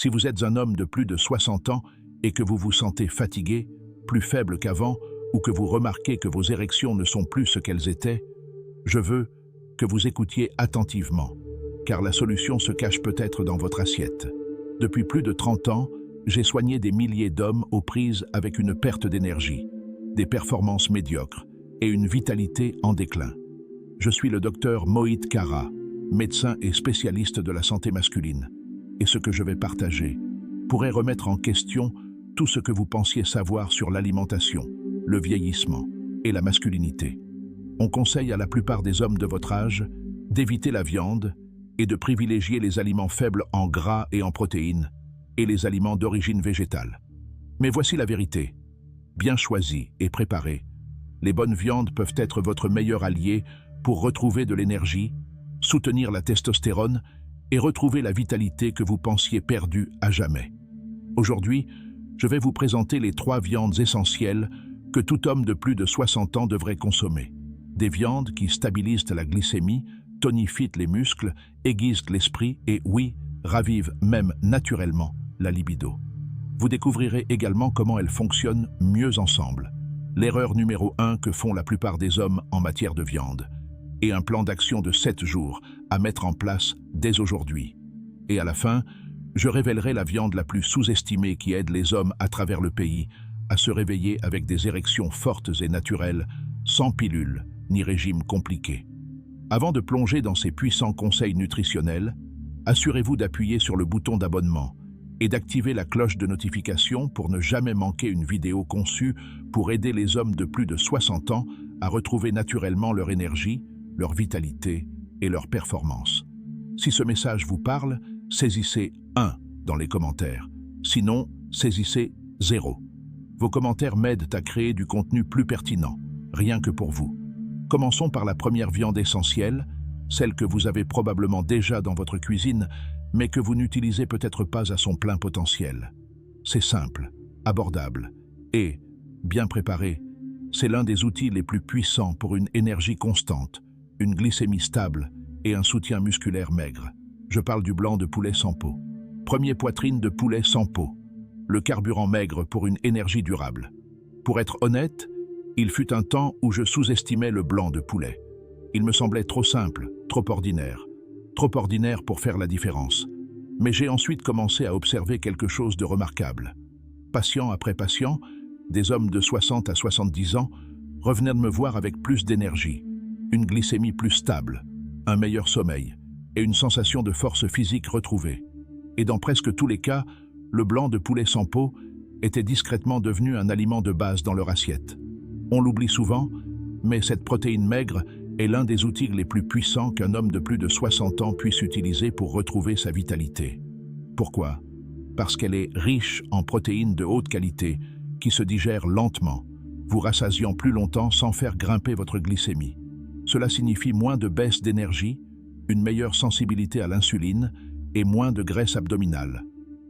Si vous êtes un homme de plus de 60 ans et que vous vous sentez fatigué, plus faible qu'avant, ou que vous remarquez que vos érections ne sont plus ce qu'elles étaient, je veux que vous écoutiez attentivement, car la solution se cache peut-être dans votre assiette. Depuis plus de 30 ans, j'ai soigné des milliers d'hommes aux prises avec une perte d'énergie, des performances médiocres et une vitalité en déclin. Je suis le docteur Mohit Kara, médecin et spécialiste de la santé masculine, et ce que je vais partager pourrait remettre en question tout ce que vous pensiez savoir sur l'alimentation, le vieillissement et la masculinité. On conseille à la plupart des hommes de votre âge d'éviter la viande et de privilégier les aliments faibles en gras et en protéines et les aliments d'origine végétale. Mais voici la vérité. Bien choisis et préparés, les bonnes viandes peuvent être votre meilleur allié pour retrouver de l'énergie, soutenir la testostérone et retrouver la vitalité que vous pensiez perdue à jamais. Aujourd'hui, je vais vous présenter les 3 viandes essentielles que tout homme de plus de 60 ans devrait consommer. Des viandes qui stabilisent la glycémie, tonifient les muscles, aiguisent l'esprit et, oui, ravivent même naturellement la libido. Vous découvrirez également comment elles fonctionnent mieux ensemble. L'erreur numéro 1 que font la plupart des hommes en matière de viande. Et un plan d'action de 7 jours à mettre en place dès aujourd'hui. Et à la fin, je révélerai la viande la plus sous-estimée qui aide les hommes à travers le pays à se réveiller avec des érections fortes et naturelles, sans pilules ni régime compliqué. Avant de plonger dans ces puissants conseils nutritionnels, assurez-vous d'appuyer sur le bouton d'abonnement et d'activer la cloche de notification pour ne jamais manquer une vidéo conçue pour aider les hommes de plus de 60 ans à retrouver naturellement leur énergie, leur vitalité et leur performance. Si ce message vous parle, saisissez 1 dans les commentaires. Sinon, saisissez 0. Vos commentaires m'aident à créer du contenu plus pertinent, rien que pour vous. Commençons par la première viande essentielle, celle que vous avez probablement déjà dans votre cuisine, mais que vous n'utilisez peut-être pas à son plein potentiel. C'est simple, abordable et, bien préparé, c'est l'un des outils les plus puissants pour une énergie constante, une glycémie stable et un soutien musculaire maigre. Je parle du blanc de poulet sans peau. Premier poitrine de poulet sans peau. Le carburant maigre pour une énergie durable. Pour être honnête, il fut un temps où je sous-estimais le blanc de poulet. Il me semblait trop simple, trop ordinaire pour faire la différence. Mais j'ai ensuite commencé à observer quelque chose de remarquable. Patient après patient, des hommes de 60 à 70 ans revenaient de me voir avec plus d'énergie, une glycémie plus stable, un meilleur sommeil et une sensation de force physique retrouvée. Et dans presque tous les cas, le blanc de poulet sans peau était discrètement devenu un aliment de base dans leur assiette. On l'oublie souvent, mais cette protéine maigre est l'un des outils les plus puissants qu'un homme de plus de 60 ans puisse utiliser pour retrouver sa vitalité. Pourquoi? Parce qu'elle est riche en protéines de haute qualité qui se digèrent lentement, vous rassasiant plus longtemps sans faire grimper votre glycémie. Cela signifie moins de baisse d'énergie, une meilleure sensibilité à l'insuline et moins de graisse abdominale.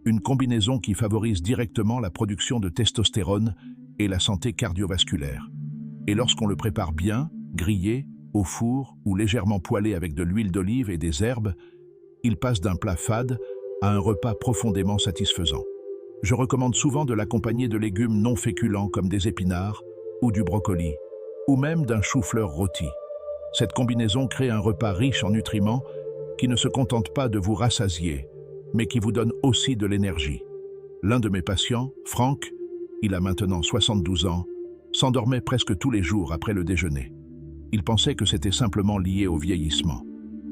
Une combinaison qui favorise directement la production de testostérone et la santé cardiovasculaire. Et lorsqu'on le prépare bien, grillé, au four ou légèrement poêlé avec de l'huile d'olive et des herbes, il passe d'un plat fade à un repas profondément satisfaisant. Je recommande souvent de l'accompagner de légumes non féculents comme des épinards ou du brocoli, ou même d'un chou-fleur rôti. Cette combinaison crée un repas riche en nutriments qui ne se contente pas de vous rassasier, mais qui vous donne aussi de l'énergie. L'un de mes patients, Franck, il a maintenant 72 ans, s'endormait presque tous les jours après le déjeuner. Il pensait que c'était simplement lié au vieillissement.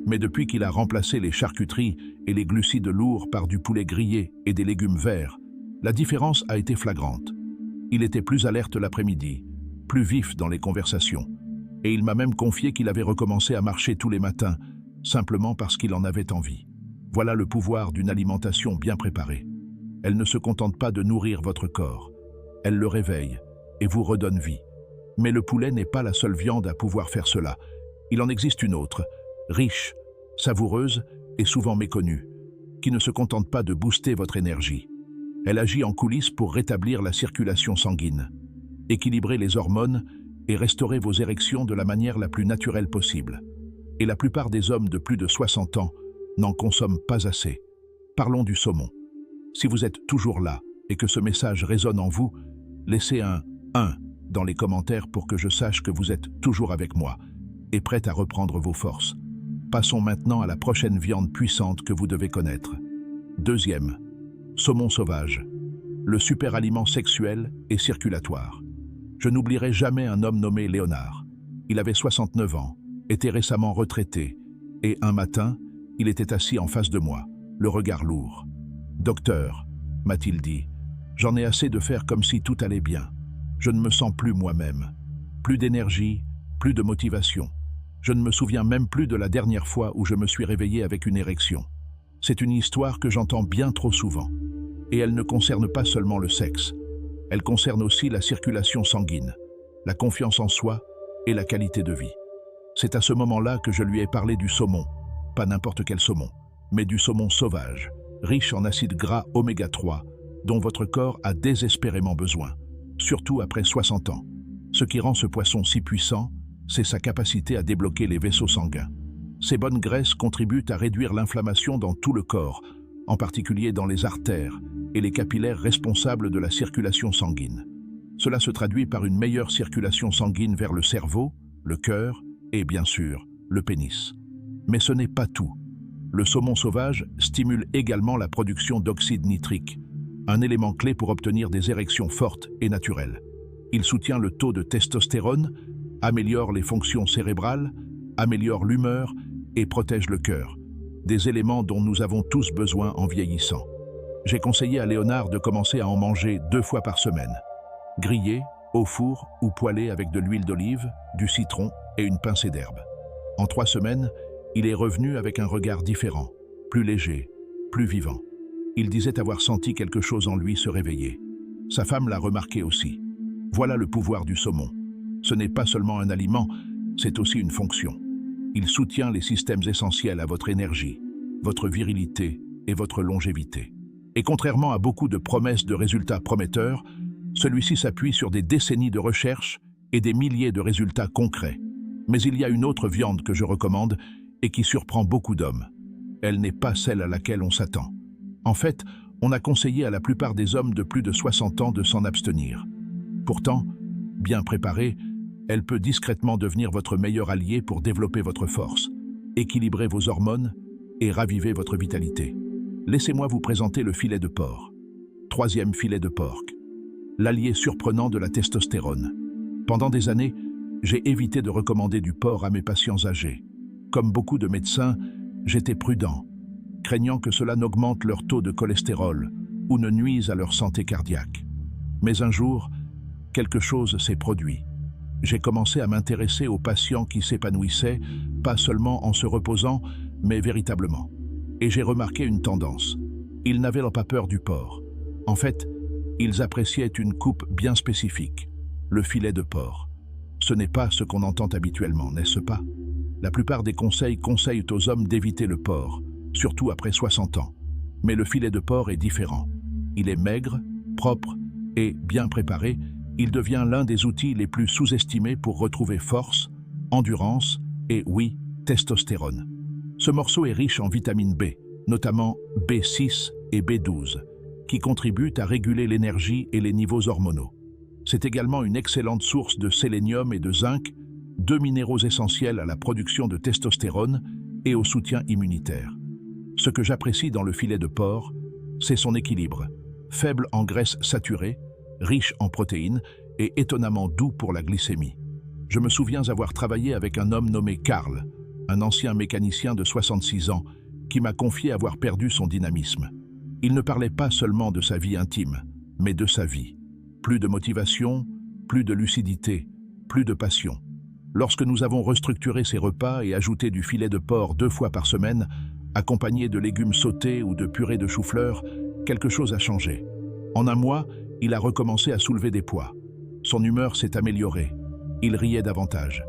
Mais depuis qu'il a remplacé les charcuteries et les glucides lourds par du poulet grillé et des légumes verts, la différence a été flagrante. Il était plus alerte l'après-midi, plus vif dans les conversations, et il m'a même confié qu'il avait recommencé à marcher tous les matins, simplement parce qu'il en avait envie. Voilà le pouvoir d'une alimentation bien préparée. Elle ne se contente pas de nourrir votre corps, elle le réveille et vous redonne vie. Mais le poulet n'est pas la seule viande à pouvoir faire cela. Il en existe une autre, riche, savoureuse et souvent méconnue, qui ne se contente pas de booster votre énergie. Elle agit en coulisses pour rétablir la circulation sanguine, équilibrer les hormones et restaurer vos érections de la manière la plus naturelle possible. Et la plupart des hommes de plus de 60 ans n'en consomment pas assez. Parlons du saumon. Si vous êtes toujours là et que ce message résonne en vous, laissez un 1 dans les commentaires pour que je sache que vous êtes toujours avec moi et prête à reprendre vos forces. Passons maintenant à la prochaine viande puissante que vous devez connaître. Deuxième, saumon sauvage, le super aliment sexuel et circulatoire. Je n'oublierai jamais un homme nommé Léonard. Il avait 69 ans, était récemment retraité, et un matin, il était assis en face de moi, le regard lourd. « Docteur, m'a-t-il dit, j'en ai assez de faire comme si tout allait bien. Je ne me sens plus moi-même. Plus d'énergie, plus de motivation. Je ne me souviens même plus de la dernière fois où je me suis réveillé avec une érection. C'est une histoire que j'entends bien trop souvent. Et elle ne concerne pas seulement le sexe. Elle concerne aussi la circulation sanguine, la confiance en soi et la qualité de vie. C'est à ce moment-là que je lui ai parlé du saumon, pas n'importe quel saumon, mais du saumon sauvage, riche en acides gras oméga 3, dont votre corps a désespérément besoin, surtout après 60 ans. Ce qui rend ce poisson si puissant, c'est sa capacité à débloquer les vaisseaux sanguins. Ces bonnes graisses contribuent à réduire l'inflammation dans tout le corps, en particulier dans les artères et les capillaires responsables de la circulation sanguine. Cela se traduit par une meilleure circulation sanguine vers le cerveau, le cœur et, bien sûr, le pénis. Mais ce n'est pas tout. Le saumon sauvage stimule également la production d'oxyde nitrique, un élément clé pour obtenir des érections fortes et naturelles. Il soutient le taux de testostérone, améliore les fonctions cérébrales, améliore l'humeur et protège le cœur, des éléments dont nous avons tous besoin en vieillissant. J'ai conseillé à Léonard de commencer à en manger 2 fois par semaine, grillé, au four ou poêlé avec de l'huile d'olive, du citron et une pincée d'herbe. En 3 semaines, il est revenu avec un regard différent, plus léger, plus vivant. Il disait avoir senti quelque chose en lui se réveiller. Sa femme l'a remarqué aussi. Voilà le pouvoir du saumon. Ce n'est pas seulement un aliment, c'est aussi une fonction. Il soutient les systèmes essentiels à votre énergie, votre virilité et votre longévité. Et contrairement à beaucoup de promesses de résultats prometteurs, celui-ci s'appuie sur des décennies de recherche et des milliers de résultats concrets. Mais il y a une autre viande que je recommande et qui surprend beaucoup d'hommes. Elle n'est pas celle à laquelle on s'attend. En fait, on a conseillé à la plupart des hommes de plus de 60 ans de s'en abstenir. Pourtant, bien préparée, elle peut discrètement devenir votre meilleur allié pour développer votre force, équilibrer vos hormones et raviver votre vitalité. Laissez-moi vous présenter le filet de porc. 3e filet de porc. L'allié surprenant de la testostérone. Pendant des années, j'ai évité de recommander du porc à mes patients âgés. Comme beaucoup de médecins, j'étais prudent, craignant que cela n'augmente leur taux de cholestérol ou ne nuise à leur santé cardiaque. Mais un jour, quelque chose s'est produit. J'ai commencé à m'intéresser aux patients qui s'épanouissaient, pas seulement en se reposant, mais véritablement. Et j'ai remarqué une tendance. Ils n'avaient pas peur du porc. En fait, ils appréciaient une coupe bien spécifique, le filet de porc. Ce n'est pas ce qu'on entend habituellement, n'est-ce pas? La plupart des conseils conseillent aux hommes d'éviter le porc, surtout après 60 ans. Mais le filet de porc est différent. Il est maigre, propre et bien préparé. Il devient l'un des outils les plus sous-estimés pour retrouver force, endurance et, oui, testostérone. Ce morceau est riche en vitamine B, notamment B6 et B12, qui contribuent à réguler l'énergie et les niveaux hormonaux. C'est également une excellente source de sélénium et de zinc, 2 minéraux essentiels à la production de testostérone et au soutien immunitaire. Ce que j'apprécie dans le filet de porc, c'est son équilibre, faible en graisses saturées, riche en protéines et étonnamment doux pour la glycémie. Je me souviens avoir travaillé avec un homme nommé Karl, un ancien mécanicien de 66 ans, qui m'a confié avoir perdu son dynamisme. Il ne parlait pas seulement de sa vie intime, mais de sa vie. Plus de motivation, plus de lucidité, plus de passion. Lorsque nous avons restructuré ses repas et ajouté du filet de porc 2 fois par semaine, accompagné de légumes sautés ou de purée de chou-fleur, quelque chose a changé. En un mois, il a recommencé à soulever des poids. Son humeur s'est améliorée. Il riait davantage.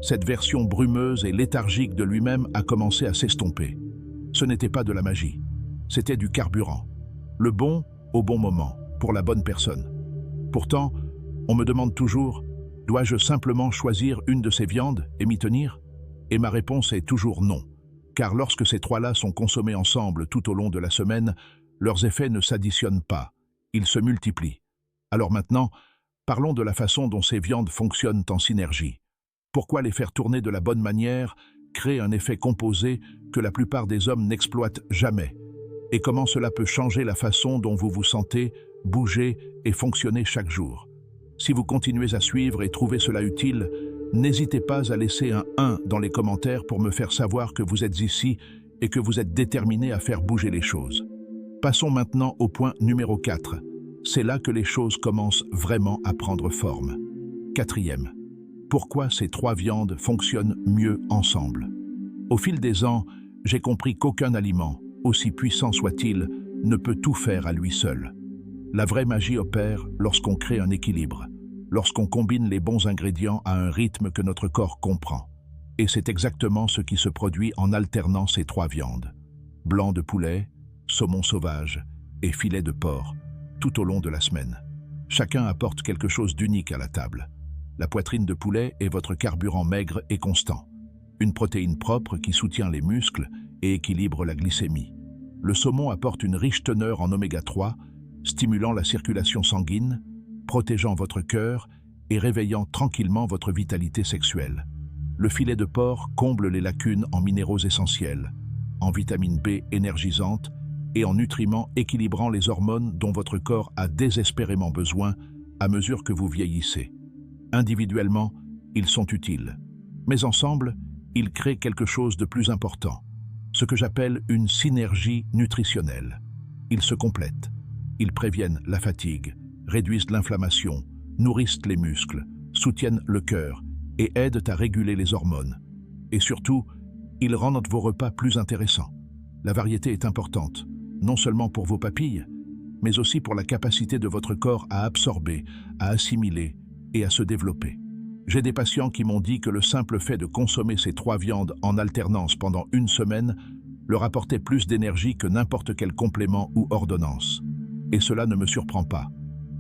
Cette version brumeuse et léthargique de lui-même a commencé à s'estomper. Ce n'était pas de la magie. C'était du carburant. Le bon au bon moment, pour la bonne personne. Pourtant, on me demande toujours, dois-je simplement choisir une de ces viandes et m'y tenir? Et ma réponse est toujours non. Car lorsque ces 3-là sont consommés ensemble tout au long de la semaine, Leurs effets ne s'additionnent pas, ils se multiplient. Alors maintenant, parlons de la façon dont ces viandes fonctionnent en synergie. Pourquoi les faire tourner de la bonne manière crée un effet composé que la plupart des hommes n'exploitent jamais? Et comment cela peut changer la façon dont vous vous sentez, bougez et fonctionnez chaque jour? Si vous continuez à suivre et trouvez cela utile, n'hésitez pas à laisser un 1 dans les commentaires pour me faire savoir que vous êtes ici et que vous êtes déterminé à faire bouger les choses. Passons maintenant au point numéro 4. C'est là que les choses commencent vraiment à prendre forme. Quatrième. Pourquoi ces 3 viandes fonctionnent mieux ensemble? Au fil des ans, j'ai compris qu'aucun aliment, aussi puissant soit-il, ne peut tout faire à lui seul. La vraie magie opère lorsqu'on crée un équilibre, lorsqu'on combine les bons ingrédients à un rythme que notre corps comprend. Et c'est exactement ce qui se produit en alternant ces 3 viandes. Blanc de poulet, saumon sauvage et filet de porc, tout au long de la semaine. Chacun apporte quelque chose d'unique à la table. La poitrine de poulet est votre carburant maigre et constant. Une protéine propre qui soutient les muscles et équilibre la glycémie. Le saumon apporte une riche teneur en oméga 3, stimulant la circulation sanguine, protégeant votre cœur et réveillant tranquillement votre vitalité sexuelle. Le filet de porc comble les lacunes en minéraux essentiels, en vitamine B énergisante et en nutriments équilibrant les hormones dont votre corps a désespérément besoin à mesure que vous vieillissez. Individuellement, ils sont utiles, mais ensemble, ils créent quelque chose de plus important, ce que j'appelle une synergie nutritionnelle. Ils se complètent. Ils préviennent la fatigue, réduisent l'inflammation, nourrissent les muscles, soutiennent le cœur et aident à réguler les hormones. Et surtout, ils rendent vos repas plus intéressants. La variété est importante, non seulement pour vos papilles, mais aussi pour la capacité de votre corps à absorber, à assimiler et à se développer. J'ai des patients qui m'ont dit que le simple fait de consommer ces 3 viandes en alternance pendant une semaine leur apportait plus d'énergie que n'importe quel complément ou ordonnance. Et cela ne me surprend pas.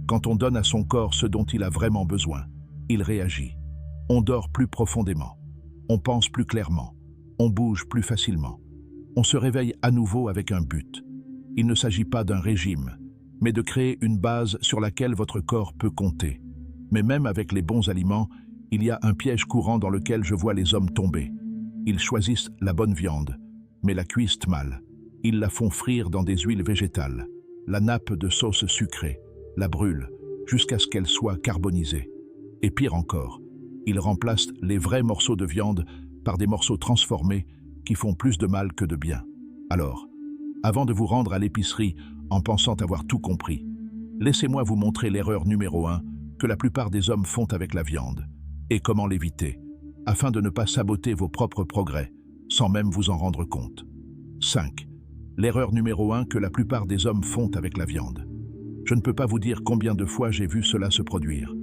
Quand on donne à son corps ce dont il a vraiment besoin, il réagit. On dort plus profondément, on pense plus clairement, on bouge plus facilement. On se réveille à nouveau avec un but. Il ne s'agit pas d'un régime, mais de créer une base sur laquelle votre corps peut compter. Mais même avec les bons aliments, il y a un piège courant dans lequel je vois les hommes tomber. Ils choisissent la bonne viande, mais la cuisent mal. Ils la font frire dans des huiles végétales, la nappe de sauce sucrée, la brûlent, jusqu'à ce qu'elle soit carbonisée. Et pire encore, ils remplacent les vrais morceaux de viande par des morceaux transformés qui font plus de mal que de bien. Alors, avant de vous rendre à l'épicerie en pensant avoir tout compris, laissez-moi vous montrer l'erreur numéro 1 que la plupart des hommes font avec la viande, et comment l'éviter, afin de ne pas saboter vos propres progrès, sans même vous en rendre compte. 5. L'erreur numéro 1 que la plupart des hommes font avec la viande. Je ne peux pas vous dire combien de fois j'ai vu cela se produire.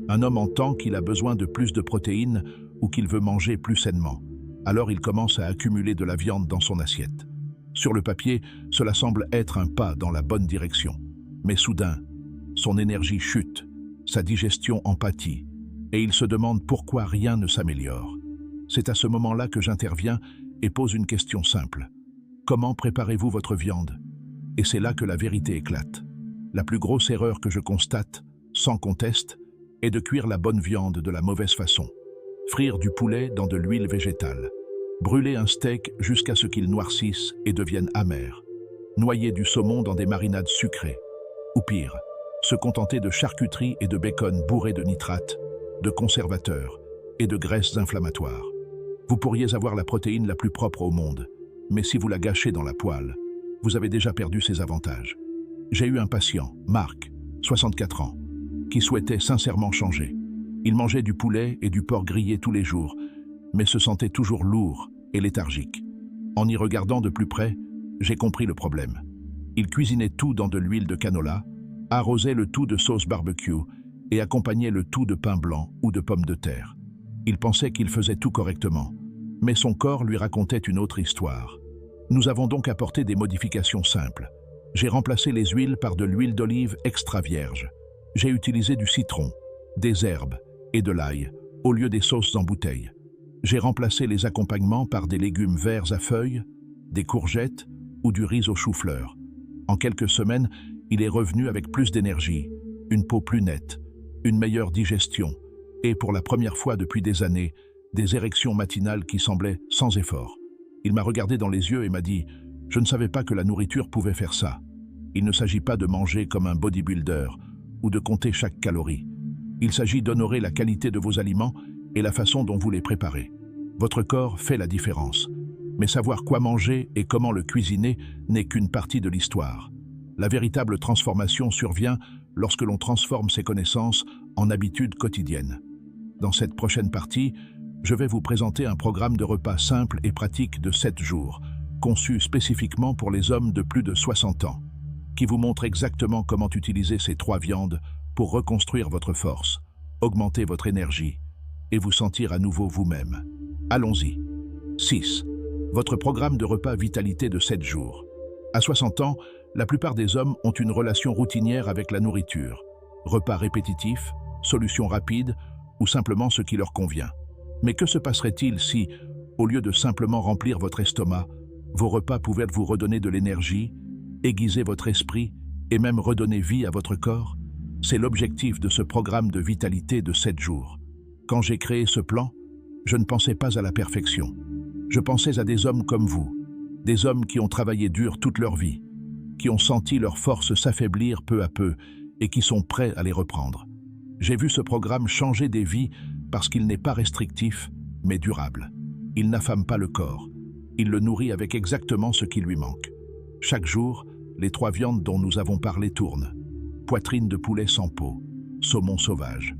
Un homme entend qu'il a besoin de plus de protéines ou qu'il veut manger plus sainement. Alors il commence à accumuler de la viande dans son assiette. Sur le papier, cela semble être un pas dans la bonne direction. Mais soudain, son énergie chute, sa digestion en pâtit, et il se demande pourquoi rien ne s'améliore. C'est à ce moment-là que j'interviens et pose une question simple. Comment préparez-vous votre viande? Et c'est là que la vérité éclate. La plus grosse erreur que je constate, sans conteste, est de cuire la bonne viande de la mauvaise façon. Frire du poulet dans de l'huile végétale. Brûler un steak jusqu'à ce qu'il noircisse et devienne amer. Noyer du saumon dans des marinades sucrées. Ou pire, se contenter de charcuterie et de bacon bourrés de nitrates, de conservateurs et de graisses inflammatoires. Vous pourriez avoir la protéine la plus propre au monde, mais si vous la gâchez dans la poêle, vous avez déjà perdu ses avantages. J'ai eu un patient, Marc, 64 ans, qui souhaitait sincèrement changer. Il mangeait du poulet et du porc grillé tous les jours, mais se sentait toujours lourd et léthargique. En y regardant de plus près, j'ai compris le problème. Il cuisinait tout dans de l'huile de canola, arrosait le tout de sauce barbecue et accompagnait le tout de pain blanc ou de pommes de terre. Il pensait qu'il faisait tout correctement, mais son corps lui racontait une autre histoire. Nous avons donc apporté des modifications simples. J'ai remplacé les huiles par de l'huile d'olive extra vierge. J'ai utilisé du citron, des herbes et de l'ail au lieu des sauces en bouteille. J'ai remplacé les accompagnements par des légumes verts à feuilles, des courgettes ou du riz au chou-fleur. En quelques semaines, il est revenu avec plus d'énergie, une peau plus nette, une meilleure digestion et, pour la première fois depuis des années, des érections matinales qui semblaient sans effort. Il m'a regardé dans les yeux et m'a dit « Je ne savais pas que la nourriture pouvait faire ça. Il ne s'agit pas de manger comme un bodybuilder ou de compter chaque calorie. Il s'agit d'honorer la qualité de vos aliments et la façon dont vous les préparez. Votre corps fait la différence. Mais savoir quoi manger et comment le cuisiner n'est qu'une partie de l'histoire. La véritable transformation survient lorsque l'on transforme ses connaissances en habitudes quotidiennes. Dans cette prochaine partie, je vais vous présenter un programme de repas simple et pratique de 7 jours, conçu spécifiquement pour les hommes de plus de 60 ans, qui vous montre exactement comment utiliser ces 3 viandes pour reconstruire votre force, augmenter votre énergie et vous sentir à nouveau vous-même. Allons-y. 6. Votre programme de repas vitalité de 7 jours. À 60 ans, la plupart des hommes ont une relation routinière avec la nourriture. Repas répétitifs, solutions rapides ou simplement ce qui leur convient. Mais que se passerait-il si, au lieu de simplement remplir votre estomac, vos repas pouvaient vous redonner de l'énergie, aiguiser votre esprit et même redonner vie à votre corps? C'est l'objectif de ce programme de vitalité de 7 jours. Quand j'ai créé ce plan, je ne pensais pas à la perfection. Je pensais à des hommes comme vous, des hommes qui ont travaillé dur toute leur vie, qui ont senti leurs forces s'affaiblir peu à peu et qui sont prêts à les reprendre. J'ai vu ce programme changer des vies parce qu'il n'est pas restrictif, mais durable. Il n'affame pas le corps. Il le nourrit avec exactement ce qui lui manque. Chaque jour, les 3 viandes dont nous avons parlé tournent. Poitrine de poulet sans peau, saumon sauvage,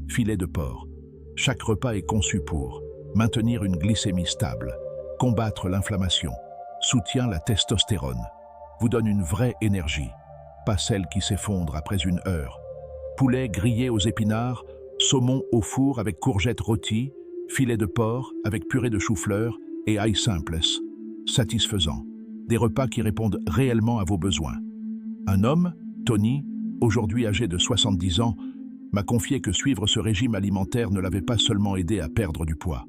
filet de porc. Chaque repas est conçu pour maintenir une glycémie stable, combattre l'inflammation, soutient la testostérone, vous donne une vraie énergie, pas celle qui s'effondre après une heure. Poulet grillé aux épinards, saumon au four avec courgettes rôties, filet de porc avec purée de chou-fleur et ail simples, satisfaisant. Des repas qui répondent réellement à vos besoins. Un homme, Tony, aujourd'hui âgé de 70 ans, m'a confié que suivre ce régime alimentaire ne l'avait pas seulement aidé à perdre du poids.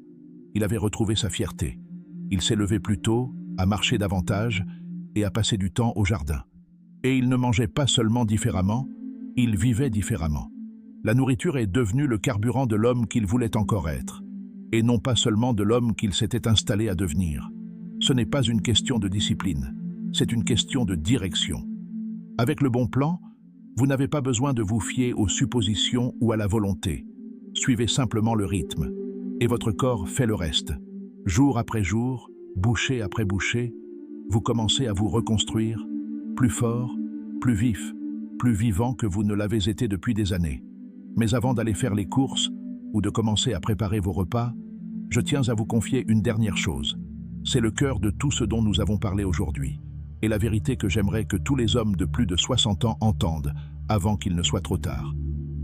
Il avait retrouvé sa fierté. Il s'est levé plus tôt, a marché davantage et a passé du temps au jardin. Et il ne mangeait pas seulement différemment, il vivait différemment. La nourriture est devenue le carburant de l'homme qu'il voulait encore être, et non pas seulement de l'homme qu'il s'était installé à devenir. Ce n'est pas une question de discipline, c'est une question de direction. Avec le bon plan, vous n'avez pas besoin de vous fier aux suppositions ou à la volonté. Suivez simplement le rythme, et votre corps fait le reste. Jour après jour, bouchée après bouchée, vous commencez à vous reconstruire, plus fort, plus vif, plus vivant que vous ne l'avez été depuis des années. Mais avant d'aller faire les courses ou de commencer à préparer vos repas, je tiens à vous confier une dernière chose. C'est le cœur de tout ce dont nous avons parlé aujourd'hui, et la vérité que j'aimerais que tous les hommes de plus de 60 ans entendent avant qu'il ne soit trop tard.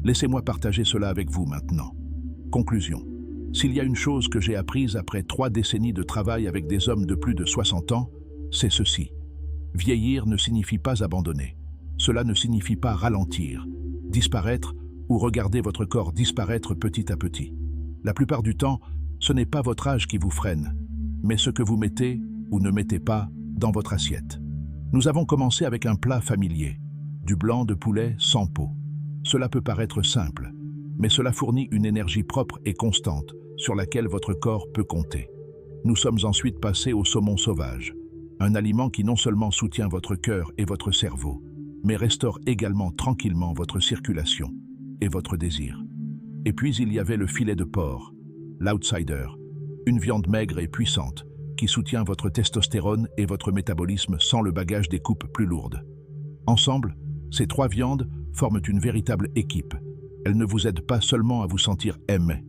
Laissez-moi partager cela avec vous maintenant. Conclusion. S'il y a une chose que j'ai apprise après 3 décennies de travail avec des hommes de plus de 60 ans, c'est ceci. Vieillir ne signifie pas abandonner. Cela ne signifie pas ralentir, disparaître ou regarder votre corps disparaître petit à petit. La plupart du temps, ce n'est pas votre âge qui vous freine, mais ce que vous mettez ou ne mettez pas dans votre assiette. Nous avons commencé avec un plat familier, du blanc de poulet sans peau. Cela peut paraître simple, mais cela fournit une énergie propre et constante sur laquelle votre corps peut compter. Nous sommes ensuite passés au saumon sauvage, un aliment qui non seulement soutient votre cœur et votre cerveau, mais restaure également tranquillement votre circulation et votre désir. Et puis il y avait le filet de porc, l'outsider, une viande maigre et puissante qui soutient votre testostérone et votre métabolisme sans le bagage des coupes plus lourdes. Ensemble, ces 3 viandes forment une véritable équipe. Elles ne vous aident pas seulement à vous sentir aimé,